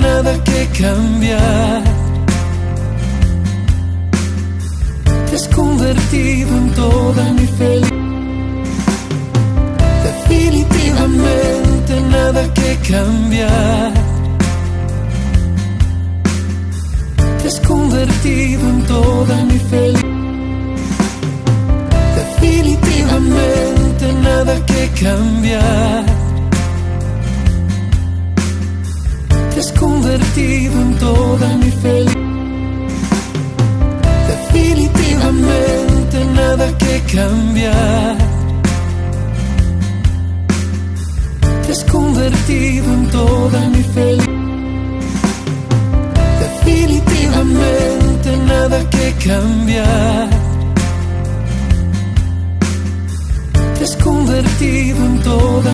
nada que cambiar. Te has convertido en toda mi felicidad. Definitivamente nada que cambiar. Te has convertido en toda mi felicidad. Definitivamente nada que cambiar. Te has convertido en toda mi felicidad. Definitivamente nada que cambiar. Te has convertido en toda mi felicidad. Definitivamente nada que cambiar. Te has convertido en toda